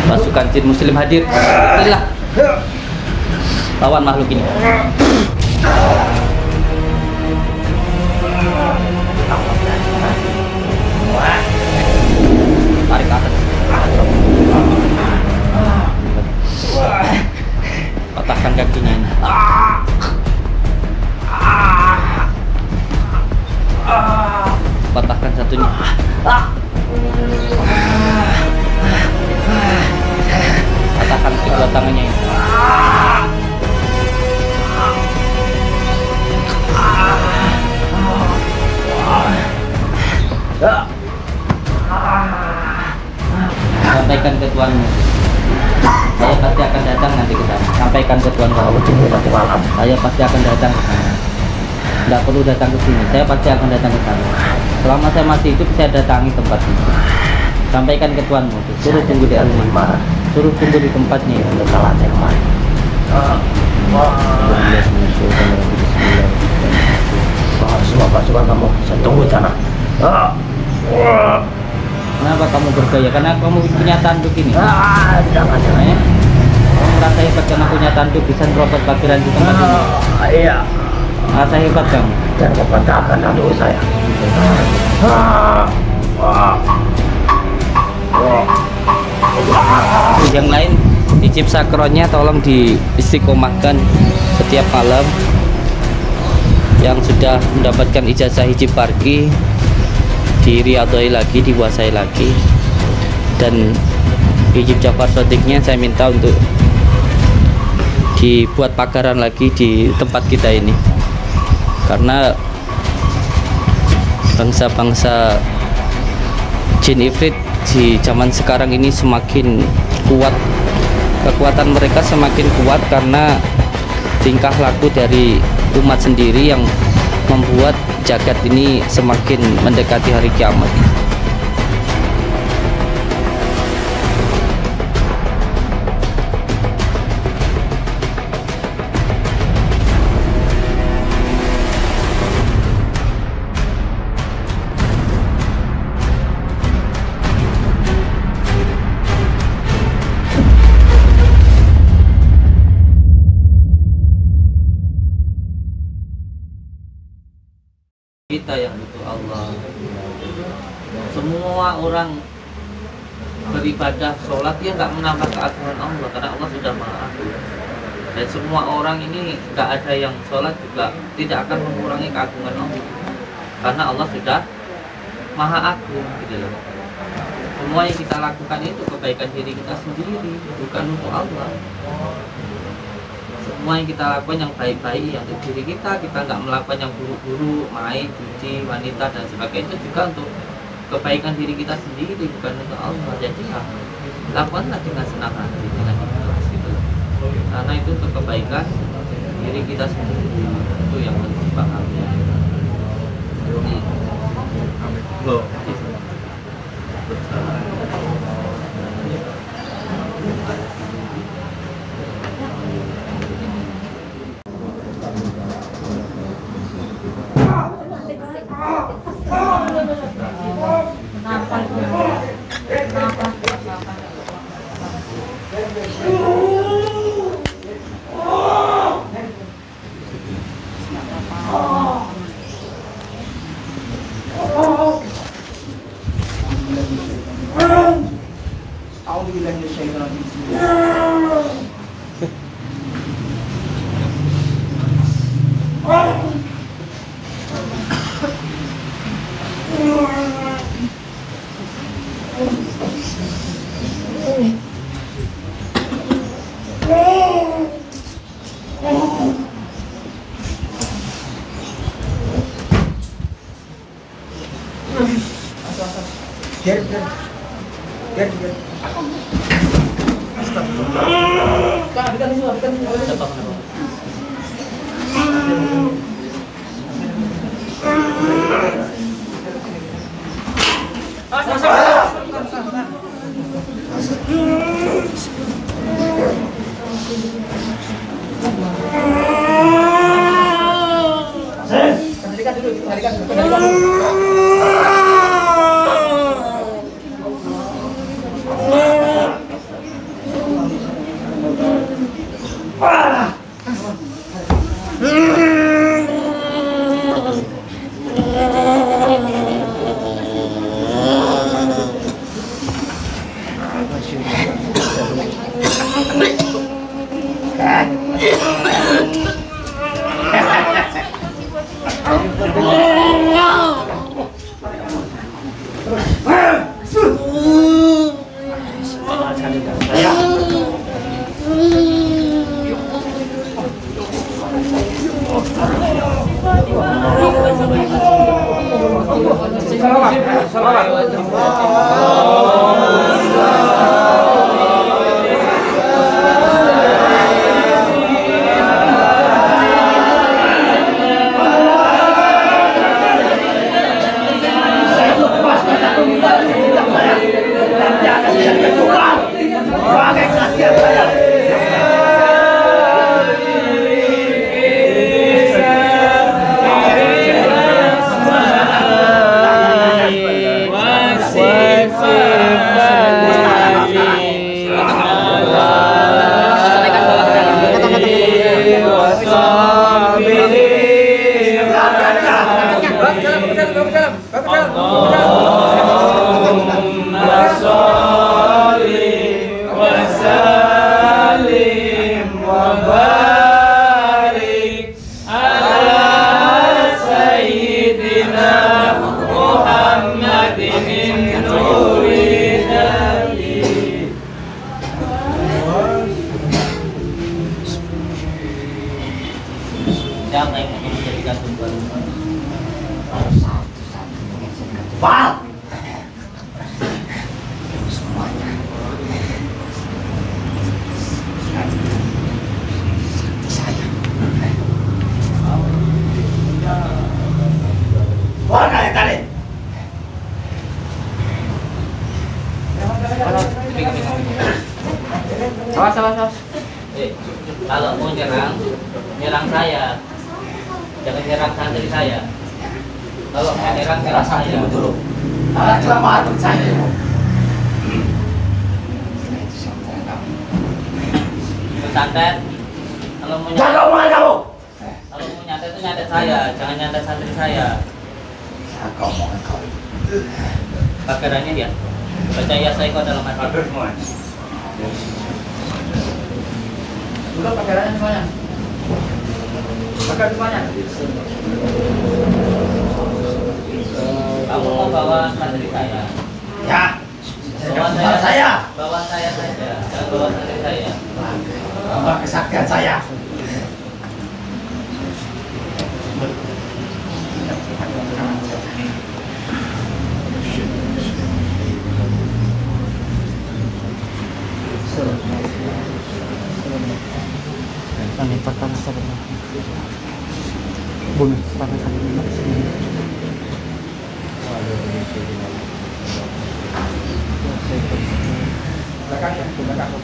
Pasukan jin muslim hadir. Inilah lawan makhluk ini. Tarik ke atas. Patahkan kakinya ini. Patahkan satunya. Patahkan kedua tangannya ini. Sampaikan ke tuanmu, saya pasti akan datang nanti ke sana. Sampaikan ke tuanmu, saya pasti akan datang ke sana. Tidak perlu datang ke sini, saya pasti akan datang ke sana. Selama saya masih hidup, saya datangi tempat ini. Sampaikan ke tuanmu, suruh tunggu di rumah, suruh tunggu di tempatnya. Salah saya kemarin. Coba kamu, saya tunggu di sana. Kenapa kamu bergaya? Karena kamu punya tanduk ini. Jangan. Kamu merasa hebat karena punya tanduk bisa merosot parkiran di tempat ini. Iya. Merasa hebat kamu. Jangan patahkan tanduk saya. Yang lain hijab sakronnya tolong diistiqomahkan setiap malam. Yang sudah mendapatkan ijazah hijab parki diriadoi lagi, dikuasai lagi. Dan hijab Jafar Shodiqnya saya minta untuk dibuat pagaran lagi di tempat kita ini, karena bangsa-bangsa jin ifrit di zaman sekarang ini semakin kuat. Kekuatan mereka semakin kuat karena tingkah laku dari umat sendiri yang membuat jagat ini semakin mendekati hari kiamat. Kita yang butuh Allah. Semua orang beribadah, sholat, dia nggak menambah keagungan Allah karena Allah sudah maha agung. Dan semua orang ini nggak ada yang sholat juga tidak akan mengurangi keagungan Allah karena Allah sudah maha agung, gitu loh. Semua yang kita lakukan itu kebaikan diri kita sendiri, bukan untuk Allah. Semua yang kita lakukan yang baik-baik yang untuk diri kita nggak melakukan yang buruk-buruk, main, judi, wanita dan sebagainya, itu juga untuk kebaikan diri kita sendiri, bukan untuk Allah. Jadi ya lakukanlah dengan senang hati, dengan ikhlas gitu. Karena itu untuk kebaikan diri kita sendiri, itu yang harus dipahami. Biar. Siapa yang ingin menjadikan tumbal? Pak. Mana yang tadi? Awas. Kalau mau nyerang saya, jangan nyerang santri saya. Kalau mau nyerang saya. Dulu. Ah, selamat saya. Santet. Kalau mau Jangan omongan kamu. Kalau mau nyantet itu nyantet saya, jangan nyantet santri saya. Jangan omongan kamu. Bakarannya ya. Baca ya saya kok dalam hati. Dulu pakaiannya semuanya. Pakai semuanya. Kamu mau bawa santri saya? Ya. Saya. Bawa saya saja, jangan bawa santri saya. Apa kesaktian saya? Ini pertama sebenarnya. Bunuh pada kali ini. Belakang ya, belakang.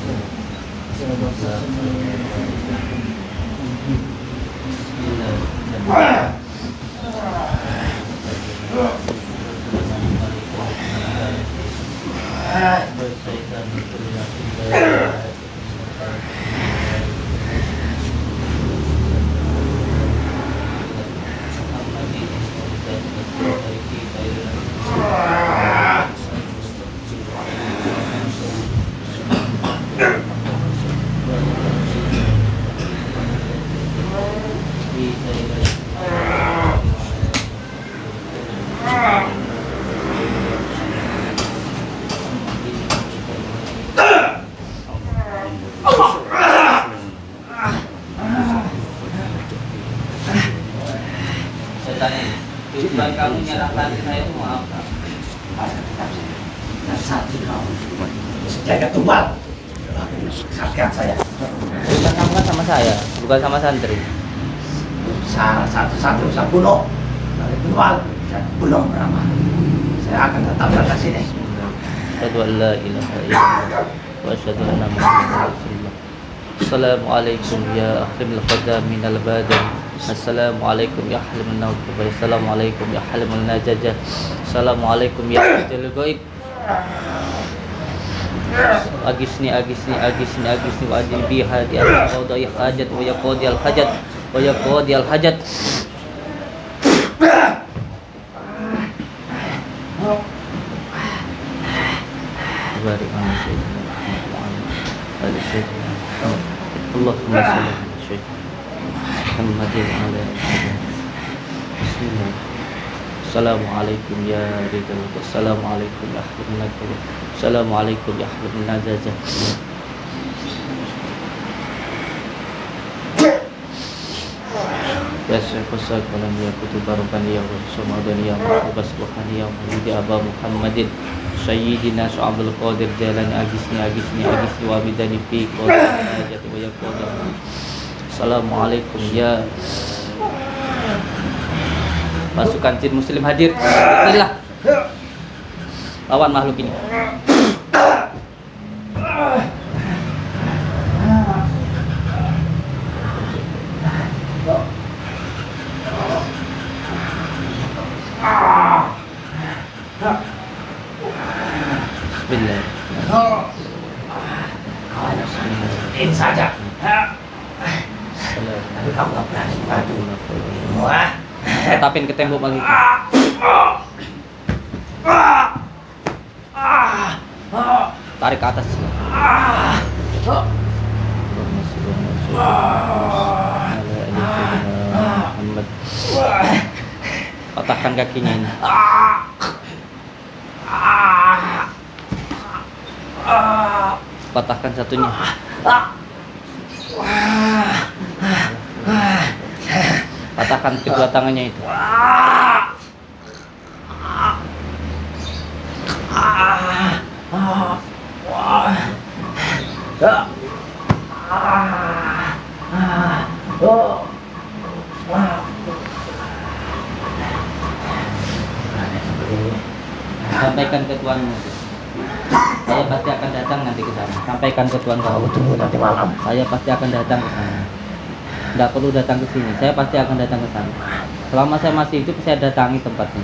Tujuan kamu nyerang santri saya itu mau apa? Dan satu kau jaga tumbal. Kesaktian saya. Urusan kamu kan sama saya, bukan sama santri. Salah satu-satu saya bunuh. Dari tumbal, saya belum beramal. Saya akan tetap datang sini. Asyhadu an la ilaha illallah wa asyhadu anna Muhammadar Rasulullah. Assalamualaikum ya akhimul qadam minal badan. Assalamualaikum ya ahlimun nawqib. Assalamualaikum ya ahlimun najajah. Assalamualaikum ya ahliul ghaib. Agisni wa ajil biha di qadai hajat wa yaqdi al hajat wa yaqdi al hajat. Barik ala sayyidina Muhammad ali sayyidina Allahumma shalli ala sayyidina Muhammadin wa ala alihi. Bismillah. Assalamualaikum ya ridal. Assalamualaikum ya ahlimun najajah. Assalamualaikum ya ahlimun najajah. Ya syaikhusad walam ya kutubarukan ya Rasulullah ya Muhammad subhanahu ya Muhammad Aba Muhammadin Sayyidina Abdul Qadir Jalani agisni wa bidani fi qadati wa yaqulu. Assalamualaikum ya pasukan jin muslim hadir. Bismillah. Lawan makhluk ini. Bismillah. Ini saja. Tapi kamu nggak berani bantu. Wah. Tetapin ke tembok lagi. Tarik ke atas. Muhammad. Patahkan kakinya ini. Patahkan satunya. Patahkan kedua tangannya itu. Sampaikan ke tuanmu. Saya pasti akan datang nanti ke sana. Sampaikan ke tuan kamu. Tunggu nanti malam. Saya pasti akan datang ke sana. Nggak perlu datang ke sini. Saya pasti akan datang ke sana. Selama saya masih hidup, saya datangi tempatnya.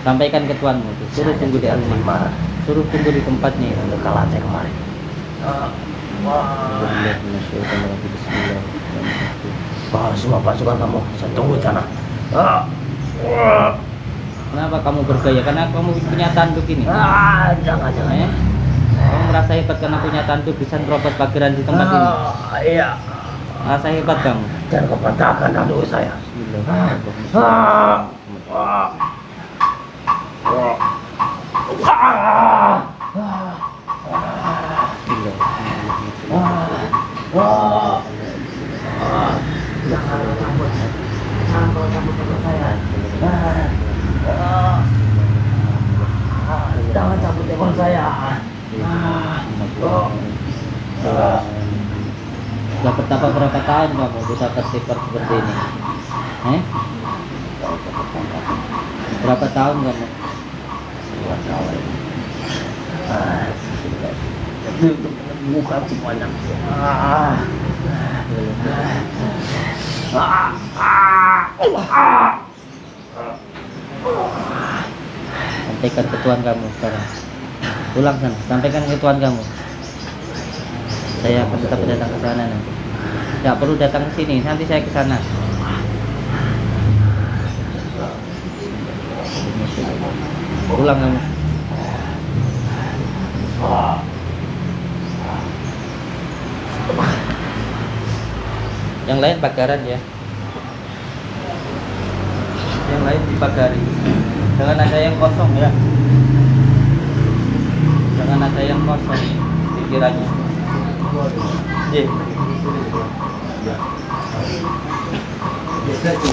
Sampaikan ke tuanmu. Suruh tunggu di rumah. Suruh tunggu di tempatnya. Untuk kalah saya kemarin. Semua pasukan kamu, saya tunggu di sana. Kenapa kamu bergaya? Karena kamu punya tanduk ini. Jangan. Ya? Kamu merasa hebat karena punya tanduk bisa nerobos pageran di tempat ini. Iya. Merasa hebat kamu. Jangan kau patahkan tanduk saya. Jangan cabut telepon saya. Sudah berapa tahun kamu bisa tersikap seperti ini? Berapa tahun kamu? Bukan semuanya. Sampaikan ke tuan kamu sekarang. Pulang sana, sampaikan ke tuan kamu. Saya akan tetap datang ke sana nanti. Tidak perlu datang ke sini, nanti saya ke sana. Pulang kamu. Yang lain pagaran ya. Yang lain dipagari. Jangan ada yang kosong ya. Jangan ada yang kosong pikirannya.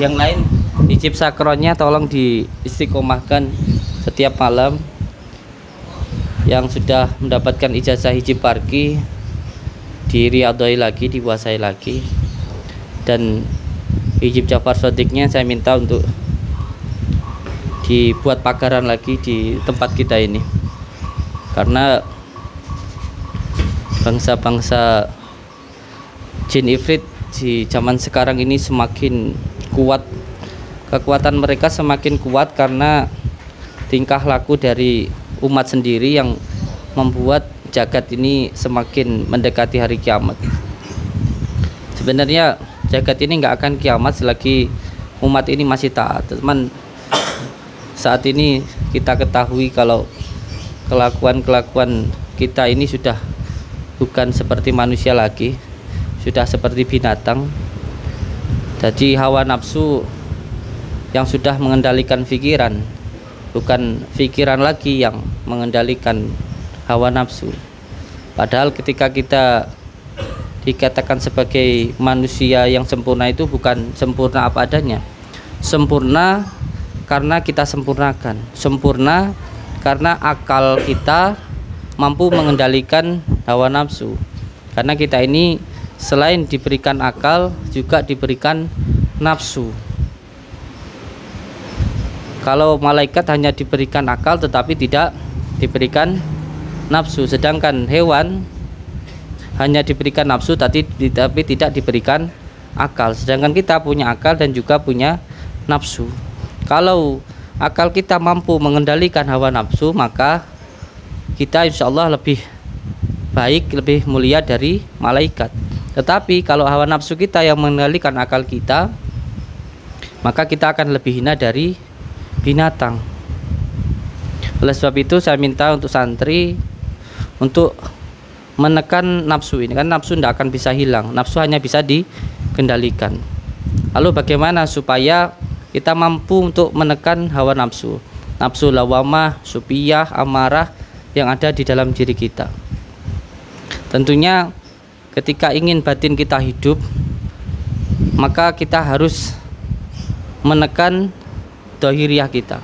Yang lain hijab sakronnya tolong diistiqomahkan setiap malam. yang sudah mendapatkan ijazah hijib parki diriadhoi lagi, dikuasai lagi. Dan hijib Ja'far Shadiqnya saya minta untuk dibuat pagaran lagi di tempat kita ini, karena bangsa-bangsa jin ifrit di zaman sekarang ini semakin kuat, kekuatan mereka semakin kuat karena tingkah laku dari umat sendiri yang membuat jagat ini semakin mendekati hari kiamat. Sebenarnya jagat ini nggak akan kiamat selagi umat ini masih taat. Teman, saat ini kita ketahui kalau kelakuan kita ini sudah bukan seperti manusia lagi, sudah seperti binatang. Jadi hawa nafsu yang sudah mengendalikan pikiran, bukan pikiran lagi yang mengendalikan hawa nafsu. Padahal ketika kita dikatakan sebagai manusia yang sempurna itu bukan sempurna apa adanya, sempurna karena kita sempurnakan, sempurna karena akal kita mampu mengendalikan hawa nafsu. Karena kita ini selain diberikan akal juga diberikan nafsu. Kalau malaikat hanya diberikan akal tetapi tidak diberikan nafsu, sedangkan hewan hanya diberikan nafsu tapi tidak diberikan akal. Sedangkan kita punya akal dan juga punya nafsu. Kalau akal kita mampu mengendalikan hawa nafsu, maka kita insya Allah lebih baik, lebih mulia dari malaikat. Tetapi kalau hawa nafsu kita yang mengendalikan akal kita, maka kita akan lebih hina dari binatang. Oleh sebab itu saya minta untuk santri untuk menekan nafsu ini, kan nafsu tidak akan bisa hilang, nafsu hanya bisa dikendalikan. Lalu bagaimana supaya kita mampu untuk menekan hawa nafsu, nafsu lawamah, supiyah, amarah yang ada di dalam diri kita? Tentunya ketika ingin batin kita hidup, maka kita harus menekan dohiriyah kita.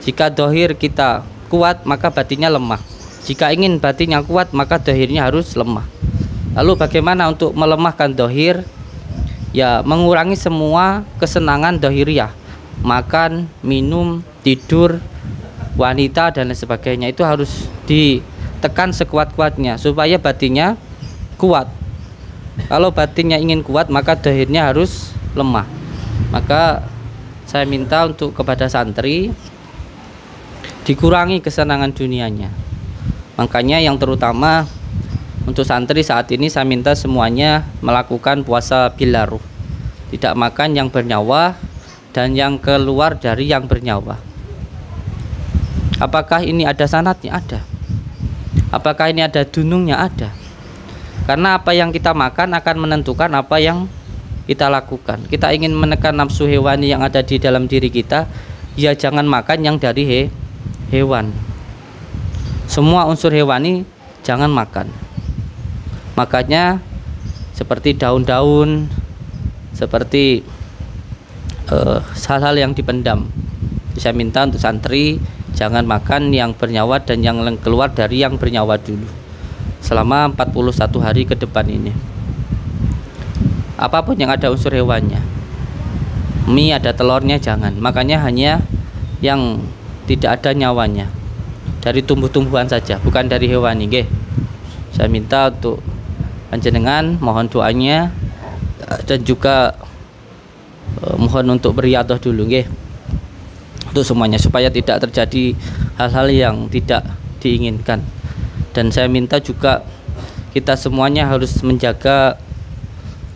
Jika dohir kita kuat, maka batinnya lemah. Jika ingin batinnya kuat, maka dohirnya harus lemah. Lalu bagaimana untuk melemahkan dohir? Ya, mengurangi semua kesenangan dohiriyah, makan, minum, tidur, wanita dan lain sebagainya. Itu harus ditekan sekuat-kuatnya supaya batinnya kuat. Kalau batinnya ingin kuat, maka dohirnya harus lemah. Maka saya minta untuk kepada santri dikurangi kesenangan dunianya. Makanya yang terutama untuk santri saat ini saya minta semuanya melakukan puasa bila ruh, tidak makan yang bernyawa dan yang keluar dari yang bernyawa. Apakah ini ada sanadnya? Ada. Apakah ini ada dunungnya? Ada. Karena apa yang kita makan akan menentukan apa yang kita lakukan. Kita ingin menekan nafsu hewani yang ada di dalam diri kita, ya jangan makan yang dari hewan. Semua unsur hewani jangan makan. Makanya seperti daun-daun, seperti hal-hal yang dipendam. Saya minta untuk santri jangan makan yang bernyawa dan yang keluar dari yang bernyawa dulu selama 41 hari ke depan ini. Apapun yang ada unsur hewannya, mie ada telurnya jangan. Makanya hanya yang tidak ada nyawanya, dari tumbuh-tumbuhan saja, bukan dari hewani. Nggih. Saya minta untuk panjenengan mohon doanya dan juga mohon untuk beriadah dulu nggih. Untuk semuanya supaya tidak terjadi hal-hal yang tidak diinginkan. Dan saya minta juga kita semuanya harus menjaga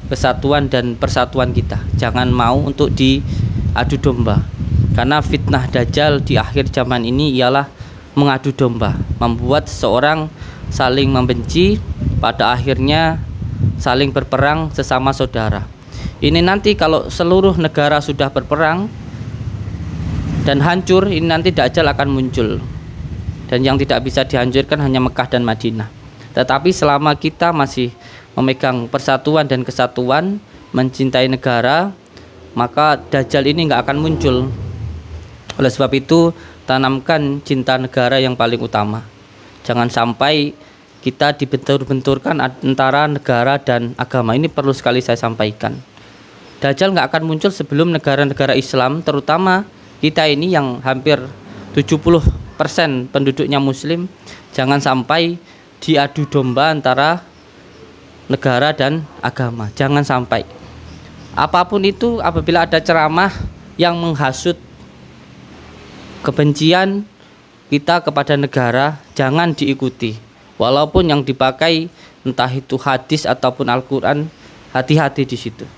kesatuan dan persatuan kita. Jangan mau untuk diadu domba. Karena fitnah dajjal di akhir zaman ini ialah mengadu domba, membuat seseorang saling membenci, pada akhirnya saling berperang sesama saudara. Ini nanti kalau seluruh negara sudah berperang dan hancur, ini nanti dajjal akan muncul. Dan yang tidak bisa dihancurkan hanya Mekah dan Madinah. Tetapi selama kita masih memegang persatuan dan kesatuan, mencintai negara, maka dajjal ini nggak akan muncul. Oleh sebab itu tanamkan cinta negara yang paling utama. Jangan sampai kita dibentur-benturkan antara negara dan agama. Ini perlu sekali saya sampaikan. Dajjal nggak akan muncul sebelum negara-negara Islam, terutama kita ini yang hampir 70% penduduknya Muslim, jangan sampai diadu domba antara negara dan agama. Jangan sampai. Apapun itu, apabila ada ceramah yang menghasut kebencian kita kepada negara, jangan diikuti. Walaupun yang dipakai entah itu hadis ataupun Al-Quran, hati-hati di situ.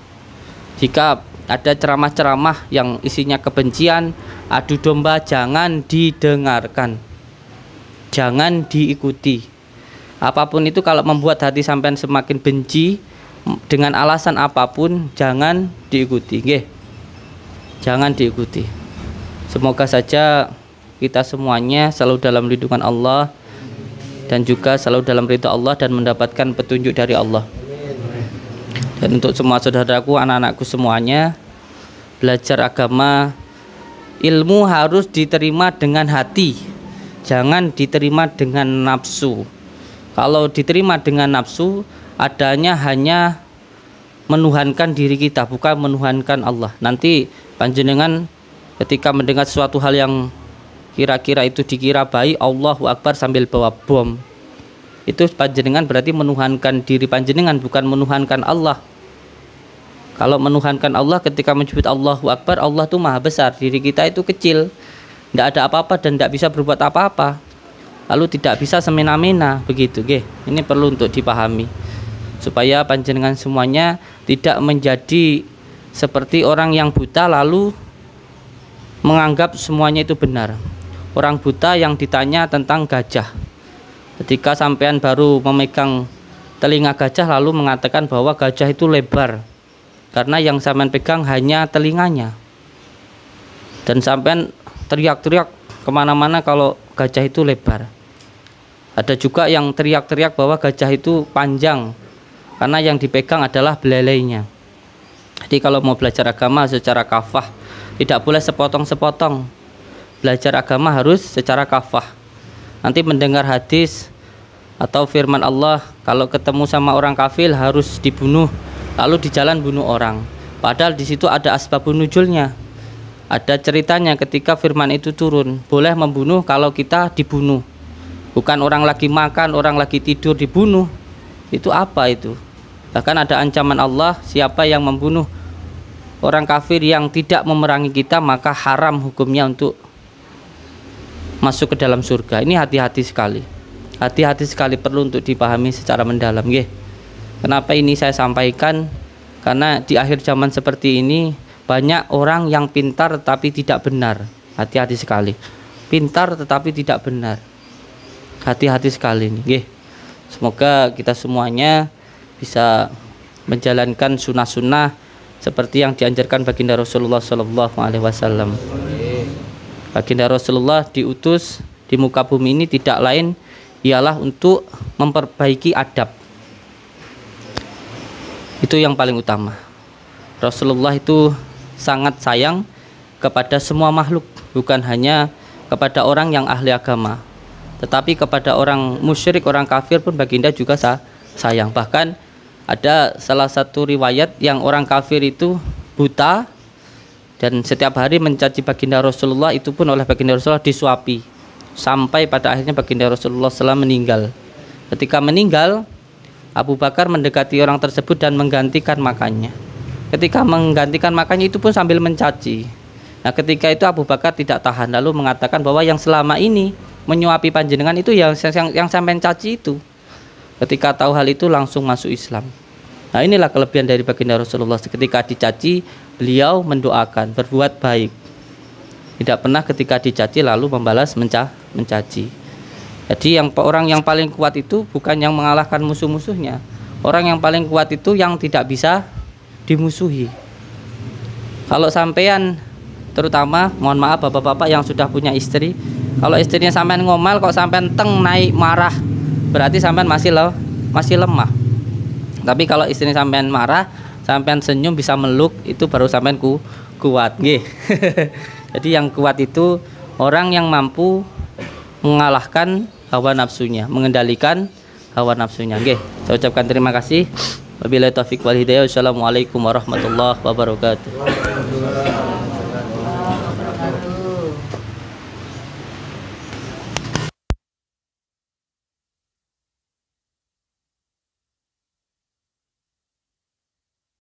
Jika ada ceramah-ceramah yang isinya kebencian, adu domba, jangan didengarkan, jangan diikuti. Apapun itu, kalau membuat hati sampean semakin benci dengan alasan apapun, jangan diikuti, nggih. Jangan diikuti. Semoga saja kita semuanya selalu dalam lindungan Allah dan juga selalu dalam ridha Allah dan mendapatkan petunjuk dari Allah. Dan untuk semua saudaraku, anak-anakku semuanya, belajar agama, ilmu harus diterima dengan hati, jangan diterima dengan nafsu. Kalau diterima dengan nafsu, adanya hanya menuhankan diri kita, bukan menuhankan Allah. Nanti panjenengan ketika mendengar suatu hal yang kira-kira itu dikira baik, Allahu Akbar sambil bawa bom, itu panjenengan berarti menuhankan diri panjenengan, bukan menuhankan Allah. Kalau menuhankan Allah ketika menyebut Allahu Akbar, Allah itu maha besar, diri kita itu kecil, tidak ada apa-apa dan tidak bisa berbuat apa-apa, lalu tidak bisa semena-mena, begitu, nggih. Ini perlu untuk dipahami supaya panjenengan semuanya tidak menjadi seperti orang yang buta lalu menganggap semuanya itu benar. Orang buta yang ditanya tentang gajah, ketika sampean baru memegang telinga gajah lalu mengatakan bahwa gajah itu lebar, karena yang sampean pegang hanya telinganya, dan sampean teriak-teriak kemana-mana kalau gajah itu lebar. Ada juga yang teriak-teriak bahwa gajah itu panjang, karena yang dipegang adalah belalainya. Jadi kalau mau belajar agama secara kafah, tidak boleh sepotong-sepotong. Belajar agama harus secara kafah. Nanti mendengar hadis atau firman Allah, kalau ketemu sama orang kafir harus dibunuh, lalu di jalan bunuh orang. Padahal di situ ada asbabun nuzulnya. Ada ceritanya ketika firman itu turun, boleh membunuh kalau kita dibunuh. Bukan orang lagi makan, orang lagi tidur dibunuh. Itu apa itu? Bahkan ada ancaman Allah, siapa yang membunuh orang kafir yang tidak memerangi kita, maka haram hukumnya untuk masuk ke dalam surga. Ini hati-hati sekali. Hati-hati sekali, perlu untuk dipahami secara mendalam, nggih. Kenapa ini saya sampaikan? Karena di akhir zaman seperti ini banyak orang yang pintar tetapi tidak benar. Hati-hati sekali. Pintar tetapi tidak benar. Hati-hati sekali nih, nggih. Semoga kita semuanya bisa menjalankan sunnah-sunnah seperti yang dianjurkan baginda Rasulullah SAW. Baginda Rasulullah diutus di muka bumi ini tidak lain ialah untuk memperbaiki adab. Itu yang paling utama. Rasulullah itu sangat sayang kepada semua makhluk, bukan hanya kepada orang yang ahli agama, tetapi kepada orang musyrik, orang kafir pun baginda juga sayang. Bahkan ada salah satu riwayat yang orang kafir itu buta dan setiap hari mencaci baginda Rasulullah, itu pun oleh baginda Rasulullah disuapi, sampai pada akhirnya baginda Rasulullah SAW meninggal. Ketika meninggal, Abu Bakar mendekati orang tersebut dan menggantikan makannya. Ketika menggantikan makannya itu pun sambil mencaci. Nah, ketika itu Abu Bakar tidak tahan, lalu mengatakan bahwa yang selama ini menyuapi panjenengan itu yang sampai caci itu. Ketika tahu hal itu langsung masuk Islam. Nah, inilah kelebihan dari baginda Rasulullah. Ketika dicaci, beliau mendoakan, berbuat baik. Tidak pernah ketika dicaci lalu membalas mencaci. Jadi orang yang paling kuat itu bukan yang mengalahkan musuh-musuhnya. Orang yang paling kuat itu yang tidak bisa dimusuhi. Kalau sampean, terutama mohon maaf bapak-bapak yang sudah punya istri, kalau istrinya sampean ngomel kok sampean teng naik marah, berarti sampean masih lemah. Tapi kalau istrinya sampean marah, sampean senyum bisa meluk, itu baru sampean kuat, nggih. Jadi yang kuat itu orang yang mampu mengalahkan hawa nafsunya, mengendalikan hawa nafsunya. Nggih, saya ucapkan terima kasih. Wabillahi taufik wal hidayah. Wassalamualaikum warahmatullahi wabarakatuh.